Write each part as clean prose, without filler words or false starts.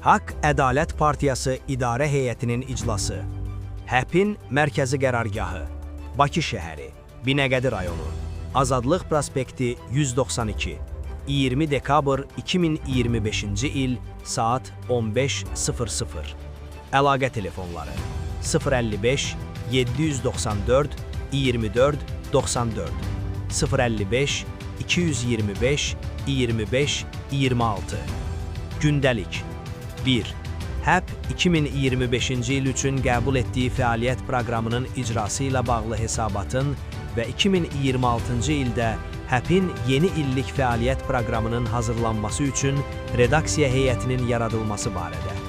Haqq Ədalət Partiyası İdarə Heyətinin iclası. HƏP-in mərkəzi qərargahı. Bakı şəhəri, Binəqədi rayonu. Azadlıq prospekti 192. 20 dekabr 2025-ci il saat 15:00. Əlaqə telefonları 055 794 24 94 055 225 25 26. Gündəlik 1. HƏP 2025-ci il üçün qəbul etdiyi fəaliyyət proqramının icrası ilə bağlı hesabatın və 2026-cı ildə HƏP-in yeni illik fəaliyyət proqramının hazırlanması üçün redaksiya heyətinin yaradılması barədə.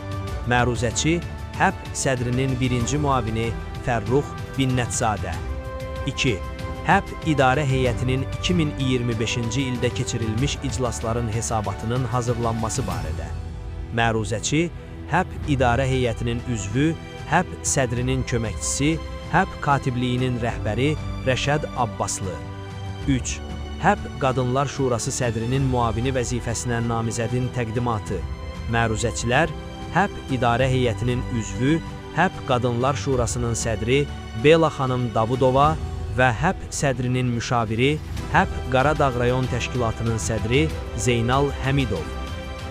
Məruzəçi HƏP sədrinin birinci müavini Fərrux Binnətzadə. 2. HƏP İdarə Heyətinin 2025-ci ildə keçirilmiş iclasların hesabatının hazırlanması barədə. Məruzəçi HƏP İdarə Heyətinin üzvü, HƏP sədrinin köməkçisi, HƏP katibliyinin rəhbəri Rəşad Abbaslı. 3. HƏP Qadınlar Şurası sədrinin müavini vəzifəsinə namizədin təqdimatı. Məruzəçilər HƏP İdarə Heyətinin üzvü, HƏP Qadınlar Şurasının sədri Bela xanım Davudova və HƏP sədrinin müşaviri, HƏP Qaradağ rayon təşkilatının sədri Zeynal Həmidov.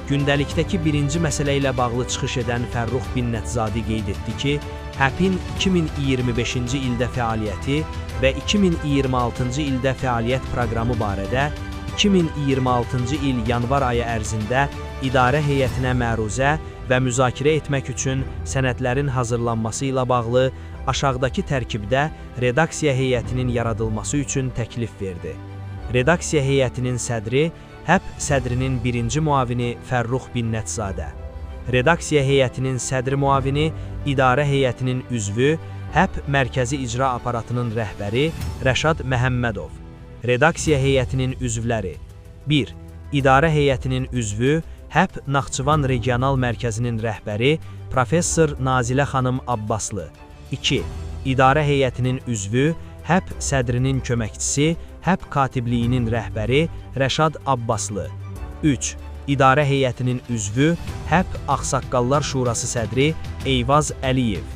Gündəlikdəki birinci məsələ ilə bağlı çıxış edən Fərrux Binnətzadi qeyd etdi ki, HƏP-in 2025-ci ildə fəaliyyəti və 2026-cı ildə fəaliyyət proqramı barədə 2026-cı il yanvar ayı ərzində İdarə Heyətinə məruzə və müzakirə etmək üçün sənədlərin hazırlanması ilə bağlı aşağıdakı tərkibdə redaksiya heyətinin yaradılması üçün təklif verdi. Redaksiya heyətinin sədri HƏP sədrinin birinci müavini Fərrux Binnətzadə. Redaksiya heyətinin sədri müavini, İdarə Heyətinin üzvü, HƏP Mərkəzi İcra Aparatının rəhbəri Rəşad Məhəmmədov. Redaksiya heyətinin üzvləri 1. İdarə Heyətinin üzvü, HƏP Naxçıvan Regional Mərkəzinin rəhbəri Professor Nazilə xanım Abbaslı. 2. İdarə Heyətinin üzvü, HƏP sədrinin köməkçisi, HƏP katibliyinin rəhbəri Rəşad Abbaslı. 3. İdarə Heyətinin üzvü, HƏP Ağsaqqallar Şurası sədri Eyvaz Əliyev.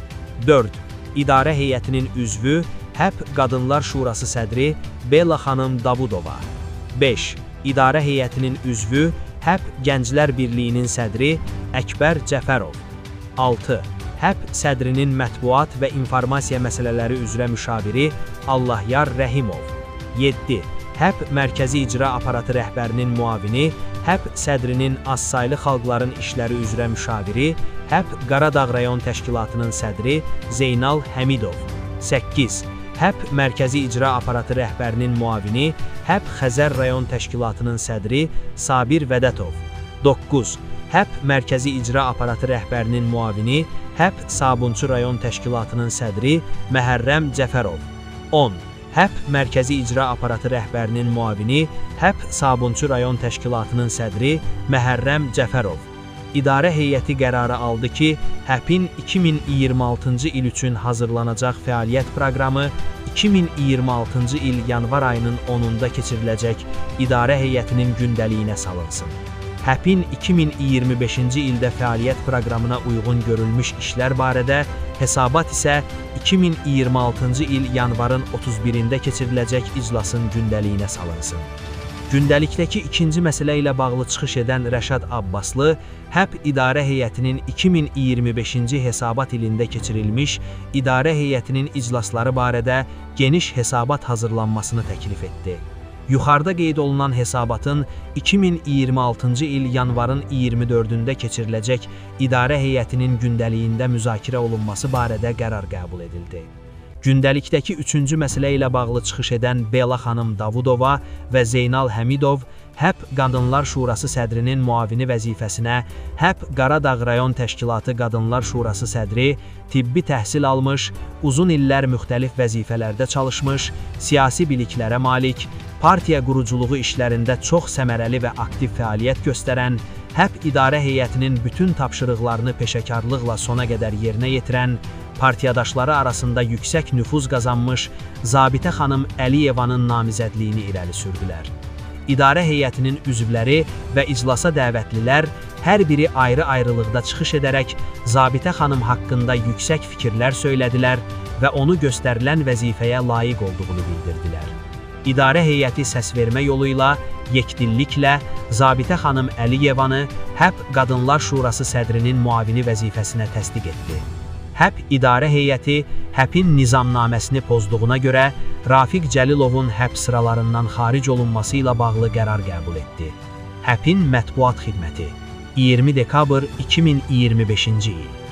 4. İdarə Heyətinin üzvü, HƏP Qadınlar Şurası sədri Bela xanım Davudova. 5. İdarə Heyətinin üzvü, HƏP Gənclər Birliyinin sədri Əkbər Cəfərov. 6. HƏP sədrinin mətbuat və informasiya məsələləri üzrə müşaviri Allahyar Rəhimov. 7. HƏP Mərkəzi İcra Aparatı rəhbərinin müavini, HƏP sədrinin azsaylı xalqların işləri üzrə müşaviri, HƏP Qaradağ rayon təşkilatının sədri Zeynal Həmidov. 8. HƏP Mərkəzi İcra Aparatı rəhbərinin müavini, HƏP Xəzər rayon təşkilatının sədri Sabir Vədətov. 9. HƏP Mərkəzi İcra Aparatı rəhbərinin müavini, HƏP Sabunçu rayon təşkilatının sədri Məhərrəm Cəfərov. 10. HƏP Mərkəzi İcra Aparatı rəhbərinin müavini, HƏP Sabunçu rayon təşkilatının sədri Məhərrəm Cəfərov. İdarə heyəti qərarı aldı ki, HƏP-in 2026-cı il üçün hazırlanacaq fəaliyyət proqramı 2026-cı il yanvar ayının 10-da keçiriləcək İdarə heyətinin gündəliyinə salınsın. HƏP-in 2025-ci ildə fəaliyyət proqramına uyğun görülmüş işlər barədə hesabat isə 2026-cı il yanvarın 31-də keçiriləcək iclasın gündəliyinə salınsın. Gündəlikdəki ikinci məsələ ilə bağlı çıxış edən Rəşad Abbaslı, HƏP İdarə Heyətinin 2025-ci hesabat ilində keçirilmiş İdarə Heyətinin iclasları barədə geniş hesabat hazırlanmasını təklif etdi. Yuxarıda qeyd olunan hesabatın 2026-cı il yanvarın 24-də keçiriləcək İdarə Heyətinin gündəliyində müzakirə olunması barədə qərar qəbul edildi. Gündəlikdəki üçüncü məsələ ilə bağlı çıxış edən Bela xanım Davudova və Zeynal Həmidov, HƏP Qadınlar Şurası sədrinin müavini vəzifəsinə HƏP Qaradağ rayon təşkilatı Qadınlar Şurası sədri, tibbi təhsil almış, uzun illər müxtəlif vəzifələrdə çalışmış, siyasi biliklərə malik, partiya quruculuğu işlərində çox səmərəli və aktiv fəaliyyət göstərən, HƏP İdarə Heyətinin bütün tapşırıqlarını peşəkarlıqla sona qədər yerinə yetirən, partiyadaşları arasında yüksək nüfuz qazanmış Zabitə xanım Əliyevanın namizədliyini irəli sürdülər. İdarə heyətinin üzvləri və iclasa dəvətlilər hər biri ayrı-ayrılıqda çıxış edərək Zabitə xanım haqqında yüksək fikirlər söylədilər və onu göstərilən vəzifəyə layiq olduğunu bildirdilər. İdarə heyəti səsvermə yolu ilə yekdilliklə Zabitə xanım Əliyevanı HƏP Qadınlar Şurası sədrinin müavini vəzifəsinə təsdiq etdi. HƏP idarə heyəti HƏP-in nizamnaməsini pozduğuna görə Rafiq Cəlilovun HƏP sıralarından xaric olunması ilə bağlı qərar qəbul etdi. HƏP-in mətbuat xidməti 20 dekabr 2025-ci il.